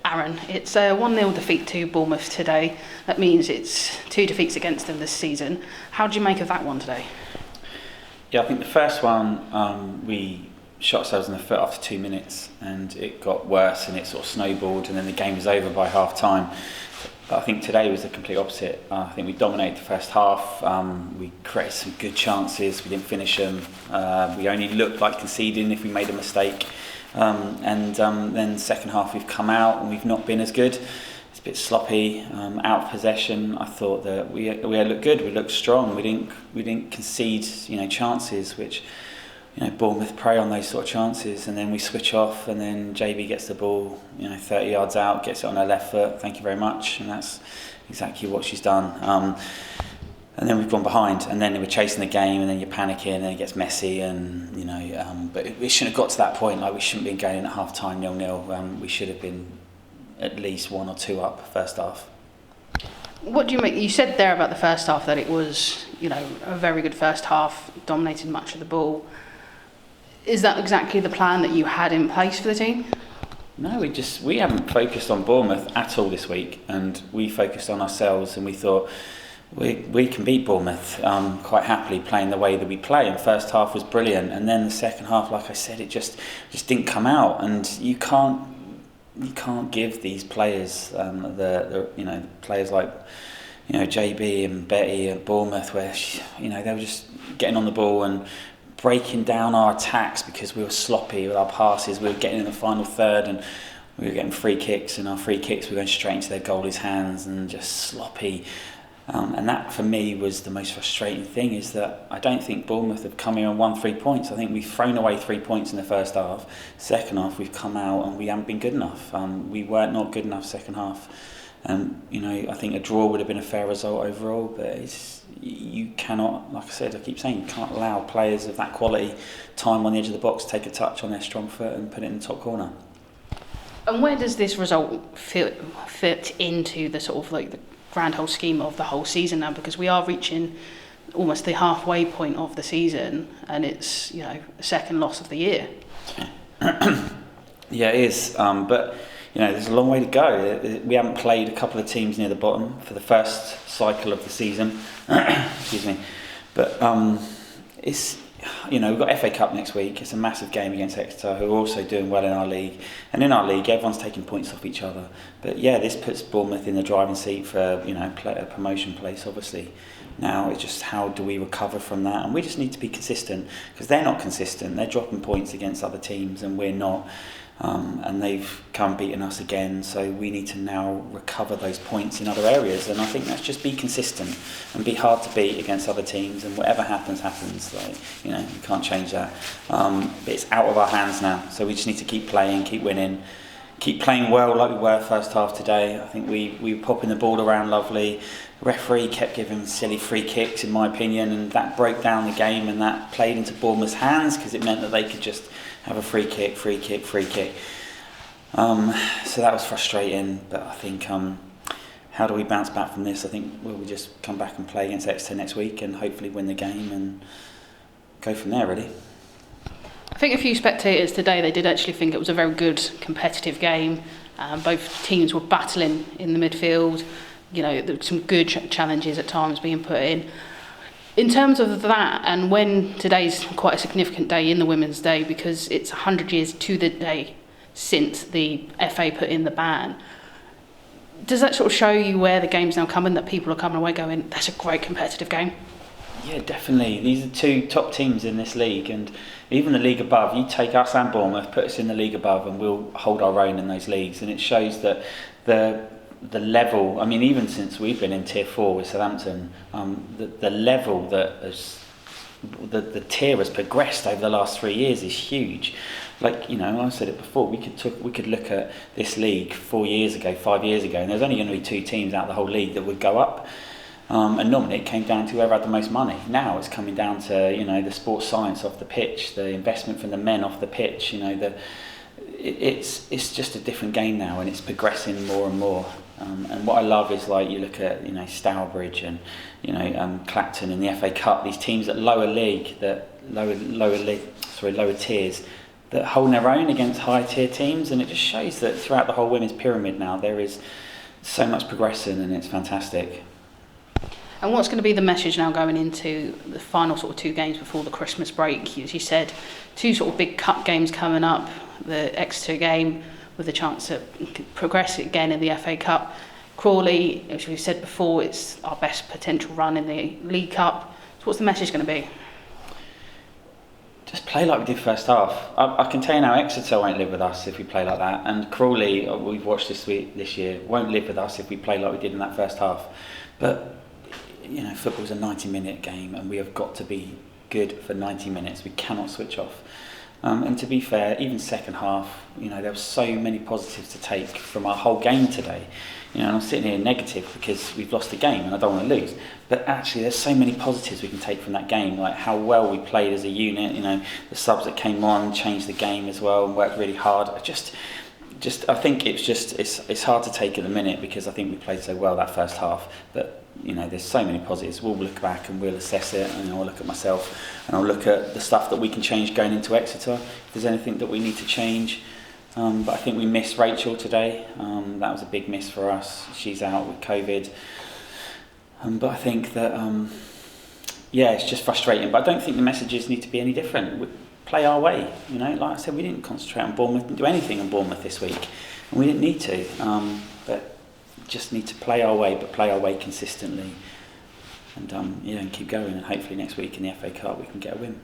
Aaron, it's a 1-0 defeat to Bournemouth today. That means it's 2 defeats against them this season. How do you make of that one today? Yeah, I think the first one, we shot ourselves in the foot after 2 minutes, and it got worse and it sort of snowballed, and then the game was over by half time. But I think today was the complete opposite. I think we dominated the first half. We created some good chances. We didn't finish them. We only looked like conceding if we made a mistake. And then second half we've come out and we've not been as good. It's a bit sloppy, out of possession. I thought that we looked good. We looked strong. We didn't concede, chances, which, Bournemouth prey on those sort of chances, and then we switch off, and then JB gets the ball, 30 yards out, gets it on her left foot. Thank you very much, and that's exactly what she's done. And then we've gone behind, and then we're chasing the game, and then you're panicking, and it gets messy, and but we shouldn't have got to that point. Like, we shouldn't have been going at half time 0-0. We should have been at least 1 or 2 up first half. What do you make? You said there about the first half that it was, a very good first half, dominated much of the ball. Is that exactly the plan that you had in place for the team? No, we haven't focused on Bournemouth at all this week, and we focused on ourselves, and we thought we can beat Bournemouth quite happily playing the way that we play. And first half was brilliant, and then the second half, like I said, it just didn't come out. And you can't give these players the players like JB and Betty at Bournemouth, where they were just getting on the ball and breaking down our attacks because we were sloppy with our passes. We were getting in the final third and we were getting free kicks, and our free kicks were going straight into their goalies' hands and just sloppy. And that for me was the most frustrating thing, is that I don't think Bournemouth have come here and won 3 points. I think we've thrown away 3 points in the first half. Second half we've come out and we haven't been good enough. We weren't not good enough second half. And I think a draw would have been a fair result overall, but you cannot, like I said, I keep saying, you can't allow players of that quality time on the edge of the box to take a touch on their strong foot and put it in the top corner. And where does this result fit into the sort of like the grand whole scheme of the whole season now? Because we are reaching almost the halfway point of the season, and it's the second loss of the year. Yeah, it is. But there's a long way to go. We haven't played a couple of teams near the bottom for the first cycle of the season. Excuse me. But it's we've got FA Cup next week. It's a massive game against Exeter, who are also doing well in our league. And in our league, everyone's taking points off each other. But yeah, this puts Bournemouth in the driving seat for a promotion place, obviously. Now it's just, how do we recover from that? And we just need to be consistent, because they're not consistent. They're dropping points against other teams and we're not. And they've come beaten us again, so we need to now recover those points in other areas. And I think that's just be consistent and be hard to beat against other teams, and whatever happens. You can't change that. But it's out of our hands now, so we just need to keep playing, keep winning, keep playing well like we were first half today. I think we were popping the ball around lovely. The referee kept giving silly free kicks, in my opinion, and that broke down the game, and that played into Bournemouth's hands, because it meant that they could just have a free kick. So that was frustrating, but I think how do we bounce back from this? I think we just come back and play against Exeter next week and hopefully win the game and go from there, really. I think a few spectators today, they did actually think it was a very good competitive game. Both teams were battling in the midfield. There were some good challenges at times being put in. In terms of that, and when today's quite a significant day in the Women's Day, because it's 100 years to the day since the FA put in the ban, does that sort of show you where the game's now coming, that people are coming away going, that's a great competitive game? Yeah, definitely. These are 2 top teams in this league, and even the league above. You take us and Bournemouth, put us in the league above, and we'll hold our own in those leagues. And it shows that the level, I mean, even since we've been in Tier 4 with Southampton, the level that the tier has progressed over the last 3 years is huge. Like, I said it before, we could look at this league 4 years ago, 5 years ago, and there's only going to be 2 teams out of the whole league that would go up. And normally it came down to whoever had the most money. Now it's coming down to, the sports science off the pitch, the investment from the men off the pitch, it's just a different game now, and it's progressing more and more. And what I love is, like, you look at Stourbridge and Clacton in the FA Cup. These teams at lower tiers, that are holding their own against high tier teams, and it just shows that throughout the whole women's pyramid now there is so much progressing, and it's fantastic. And what's going to be the message now going into the final sort of 2 games before the Christmas break? As you said, 2 sort of big cup games coming up, the Exeter game with a chance to progress again in the FA Cup. Crawley, as we said before, it's our best potential run in the League Cup. So what's the message going to be? Just play like we did first half. I can tell you now, Exeter won't live with us if we play like that, and Crawley, we've watched this year, won't live with us if we play like we did in that first half. But you know, football's a 90-minute game, and we have got to be good for 90 minutes. We cannot switch off. And to be fair, even second half, you know, there were so many positives to take from our whole game today. You know, and I'm sitting here negative because we've lost the game and I don't want to lose. But actually, there's so many positives we can take from that game, like how well we played as a unit. You know, the subs that came on changed the game as well and worked really hard. I think it's hard to take at the minute because I think we played so well that first half. But you know, there's so many positives. We'll look back and we'll assess it, and I'll look at myself and I'll look at the stuff that we can change going into Exeter. If there's anything that we need to change. But I think we missed Rachel today. That was a big miss for us. She's out with COVID. But I think that, it's just frustrating. But I don't think the messages need to be any different. We play our way. You know, like I said, we didn't concentrate on Bournemouth, didn't do anything on Bournemouth this week, and we didn't need to. But just need to play our way, but play our way consistently, and and keep going. And hopefully next week in the FA Cup we can get a win.